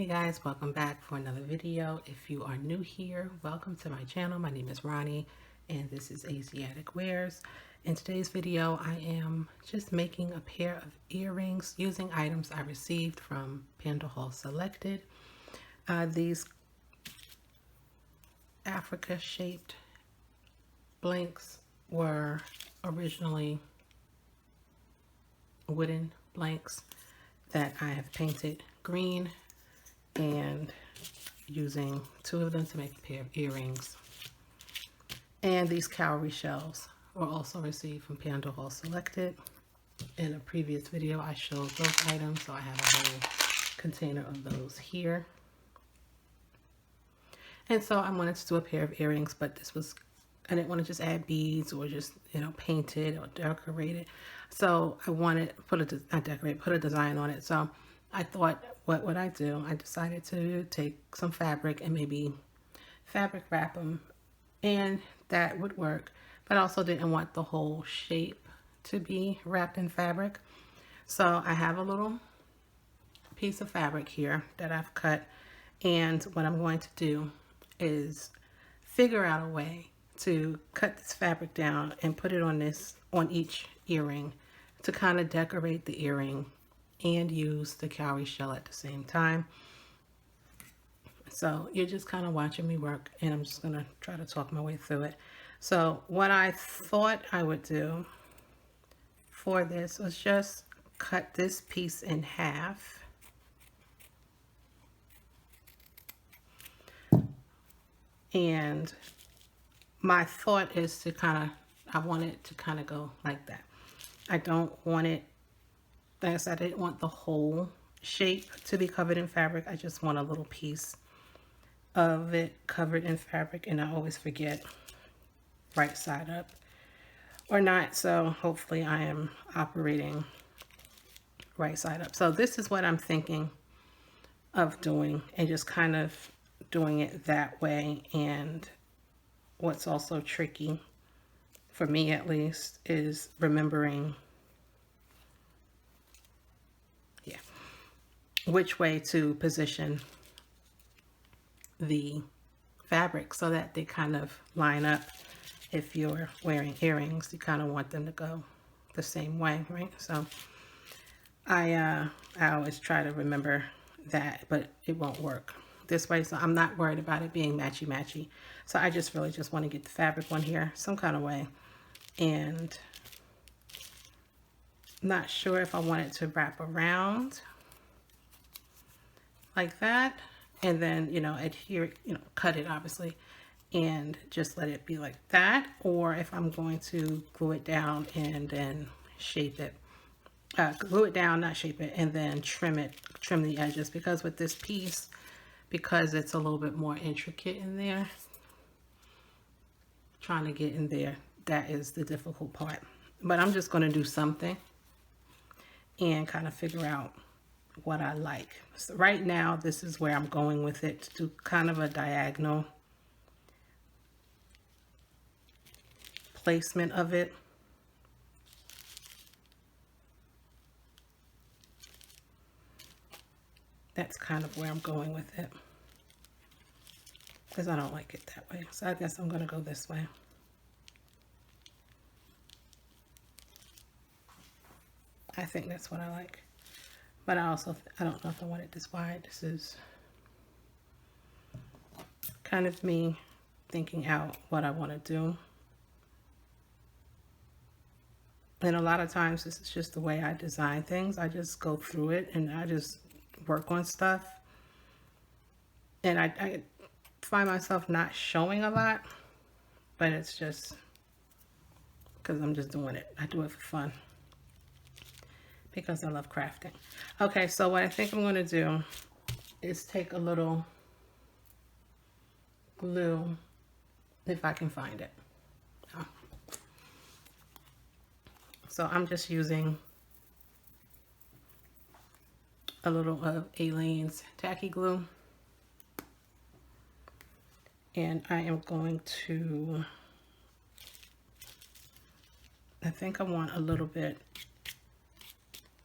guys, welcome back for another video. If you are new here, welcome to my channel. My name is Ronnie and this is Asiatic Wares. In today's video, I am just making a pair of earrings using items I received from PandaHall Selected. These Africa shaped blanks were originally wooden blanks that I have painted green and using two of them to make a pair of earrings. And these cowrie shells were also received from PandaHall Selected. In a previous video I showed those items, so I have a whole container of those here. And so I wanted to do a pair of earrings, but I didn't want to just add beads or just, paint it or decorate it. So I wanted to put a design on it. So I thought, what would I do? I decided to take some fabric and maybe fabric wrap them, and that would work. But I also didn't want the whole shape to be wrapped in fabric. So I have a little piece of fabric here that I've cut, and what I'm going to do is figure out a way to cut this fabric down and put it on each earring to kind of decorate the earring and use the cowrie shell at the same time. So you're just kind of watching me work, and I'm just gonna try to talk my way through it. So what I thought I would do for this was just cut this piece in half. And my thought is I want it to kind of go like that. I don't want it, like I said, I didn't want the whole shape to be covered in fabric. I just want a little piece of it covered in fabric, and I always forget right side up or not. So hopefully I am operating right side up. So this is what I'm thinking of doing, and just kind of doing it that way. And what's also tricky for me, at least, is remembering which way to position the fabric so that they kind of line up. If you're wearing earrings, you kind of want them to go the same way, right? So I always try to remember that, but it won't work this way. So I'm not worried about it being matchy-matchy. So I just really just want to get the fabric on here some kind of way. And not sure if I want it to wrap around like that, and then, adhere, cut it obviously, and just let it be like that, or if I'm going to glue it down and then shape it. Glue it down, not shape it, and then trim the edges, because with this piece, because it's a little bit more intricate in there, trying to get in there, that is the difficult part. But I'm just going to do something and kind of figure out what I like. So right now, this is where I'm going with it, to do kind of a diagonal placement of it. That's kind of where I'm going with it, because I don't like it that way. So I guess I'm going to go this way. I think that's what I like. But I don't know if I want it this wide. This is kind of me thinking out what I want to do. And a lot of times this is just the way I design things. I just go through it and I just work on stuff. And I find myself not showing a lot, but it's just because I'm just doing it. I do it for fun, because I love crafting. Okay, so what I think I'm going to do is take a little glue, if I can find it. Oh. So I'm just using a little of Aleene's tacky glue, and I am going to, I think I want a little bit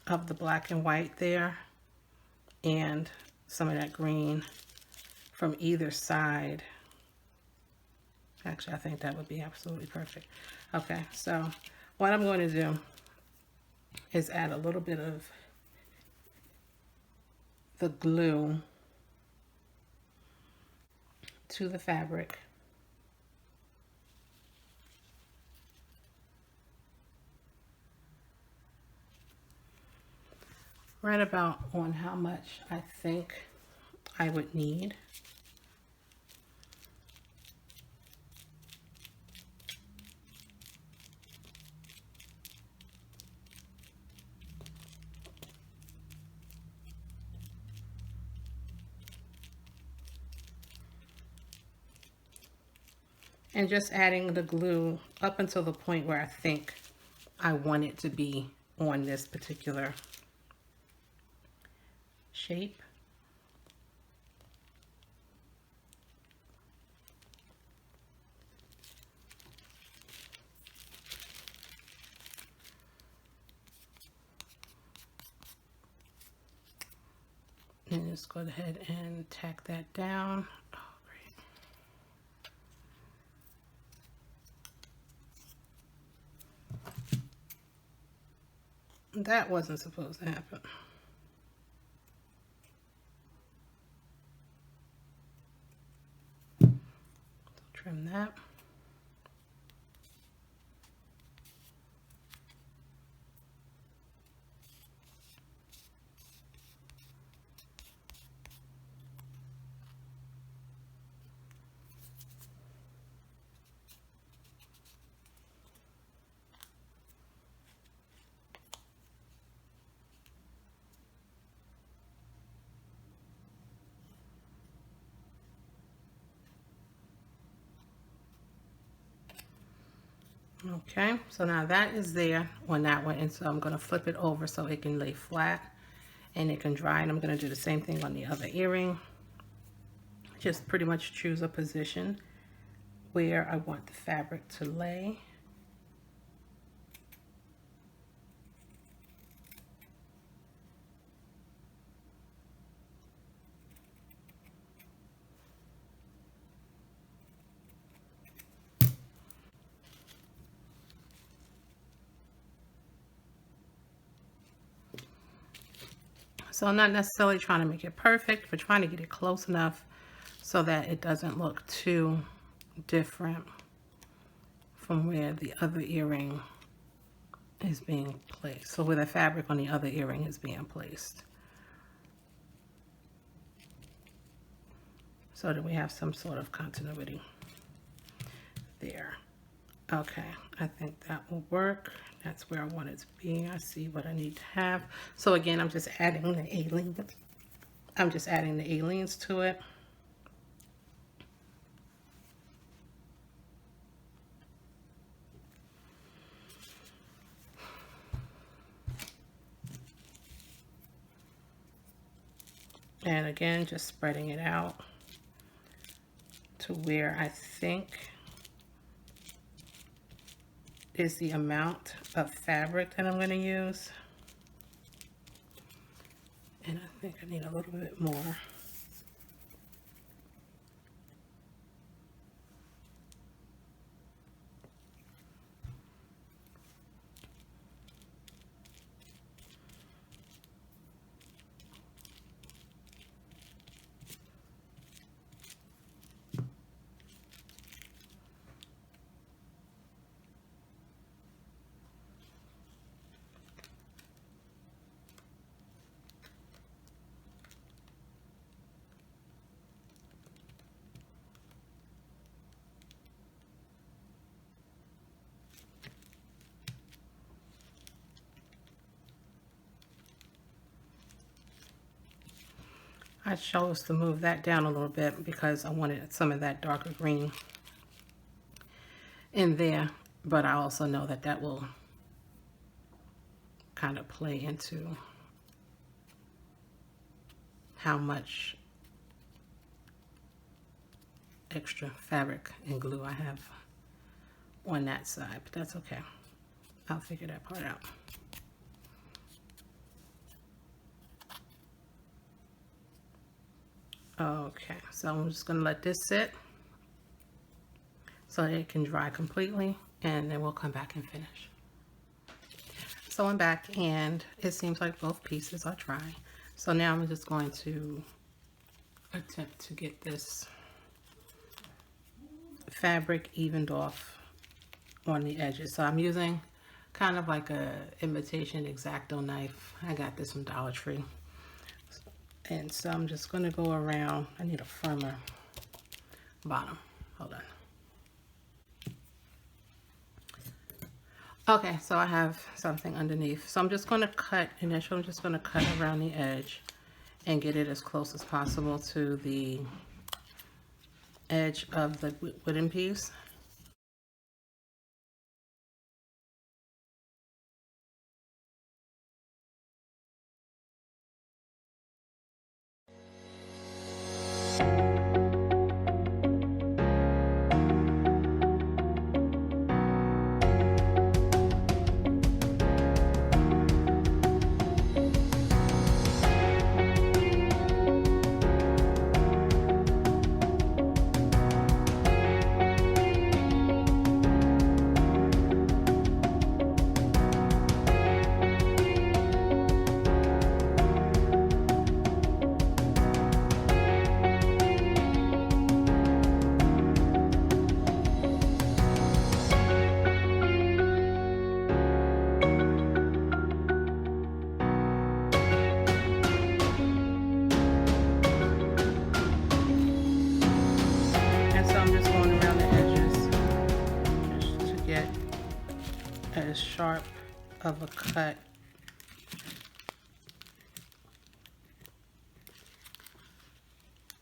of the black and white there, and some of that green from either side. Actually, I think that would be absolutely perfect. Okay, so what I'm going to do is add a little bit of the glue to the fabric. Right about on how much I think I would need. And just adding the glue up until the point where I think I want it to be on this particular shape. And just go ahead and tack that down. Oh, great. That wasn't supposed to happen. So trim that. Okay, so now that is there on that one, and so I'm going to flip it over so it can lay flat and it can dry, and I'm going to do the same thing on the other earring. Just pretty much choose a position where I want the fabric to lay. So I'm not necessarily trying to make it perfect, but trying to get it close enough so that it doesn't look too different from where the other earring is being placed. So where the fabric on the other earring is being placed. So that we have some sort of continuity there. Okay, I think that will work. That's where I want it to be. I see what I need to have. So again, I'm just adding the A-leans. I'm just adding the A-leans to it. And again, just spreading it out to where I think is the amount of fabric that I'm going to use. And I think I need a little bit more. I chose to move that down a little bit because I wanted some of that darker green in there, but I also know that that will kind of play into how much extra fabric and glue I have on that side, but that's okay. I'll figure that part out. Okay, so I'm just gonna let this sit so it can dry completely, and then we'll come back and finish. So I'm back, and it seems like both pieces are dry. So now I'm just going to attempt to get this fabric evened off on the edges. So I'm using kind of like a imitation X-Acto knife. I got this from Dollar Tree. And so I'm just going to go around. I need a firmer bottom. Hold on. Okay, so I have something underneath. So I'm just going to cut, initially I'm just going to cut around the edge and get it as close as possible to the edge of the wooden piece. And so I'm just going around the edges just to get as sharp of a cut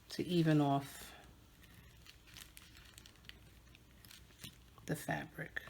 to even off the fabric.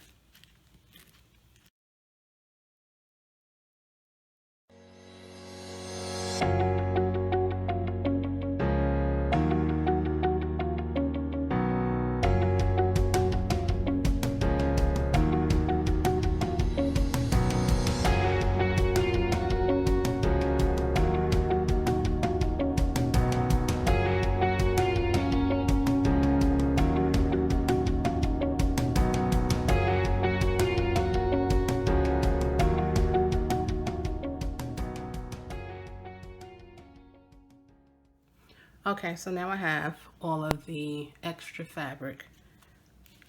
Okay, so now I have all of the extra fabric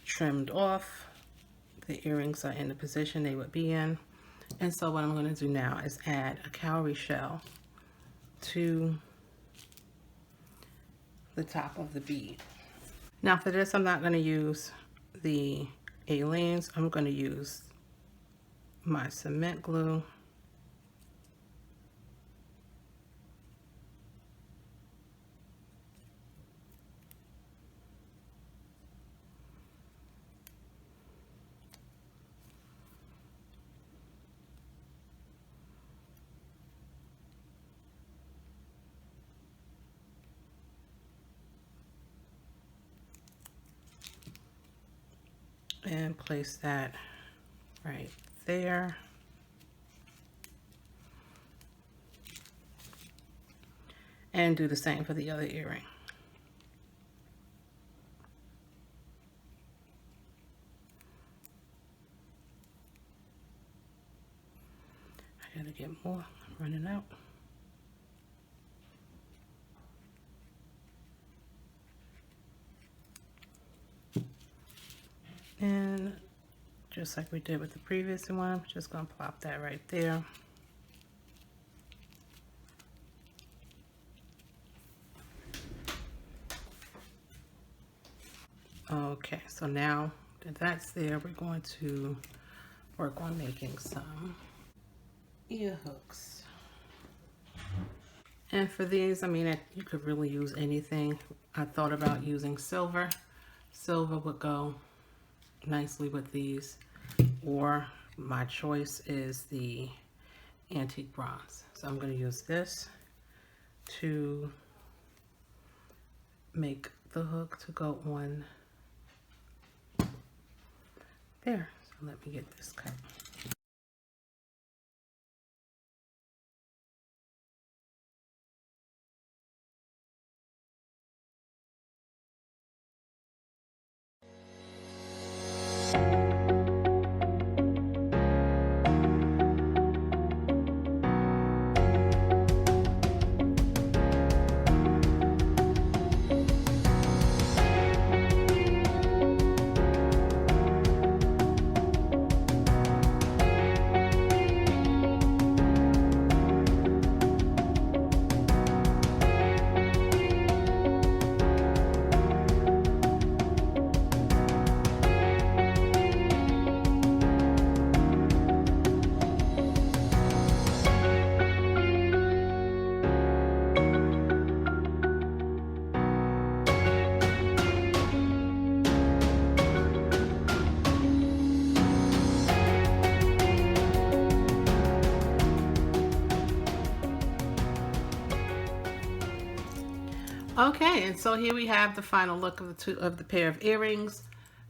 trimmed off. The earrings are in the position they would be in. And so what I'm going to do now is add a cowrie shell to the top of the bead. Now for this, I'm not going to use the Aleene's. I'm going to use my cement glue. And place that right there. And do the same for the other earring. I gotta get more, I'm running out. And just like we did with the previous one, I'm just gonna plop that right there. Okay, so now that that's there, we're going to work on making some ear hooks. And for these, I mean, you could really use anything. I thought about using silver. Silver would go nicely with these, or my choice is the antique bronze. So I'm going to use this to make the hook to go on there. So let me get this cut. Okay, and so here we have the final look of the pair of earrings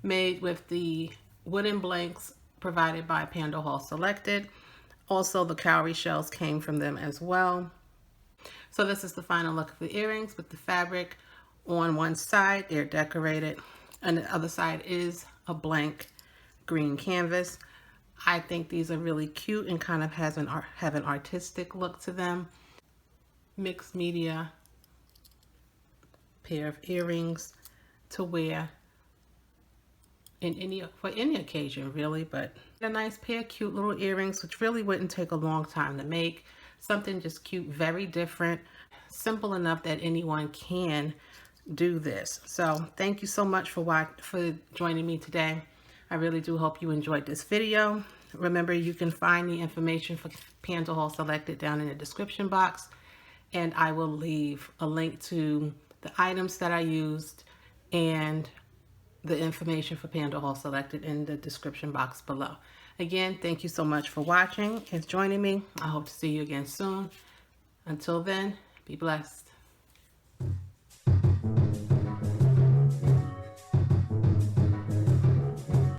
made with the wooden blanks provided by PandaHall Selected. Also, the cowrie shells came from them as well. So this is the final look of the earrings with the fabric on one side. They're decorated, and the other side is a blank green canvas. I think these are really cute and kind of have an artistic look to them. Mixed media pair of earrings to wear for any occasion really, but a nice pair of cute little earrings which really wouldn't take a long time to make. Something just cute, very different, simple enough that anyone can do this. So thank you so much for joining me today. I really do hope you enjoyed this video. Remember, you can find the information for PandaHall Selected down in the description box, and I will leave a link to the items that I used and the information for PandaHall Selected in the description box below. Again, thank you so much for watching and joining me. I hope to see you again soon. Until then, be blessed.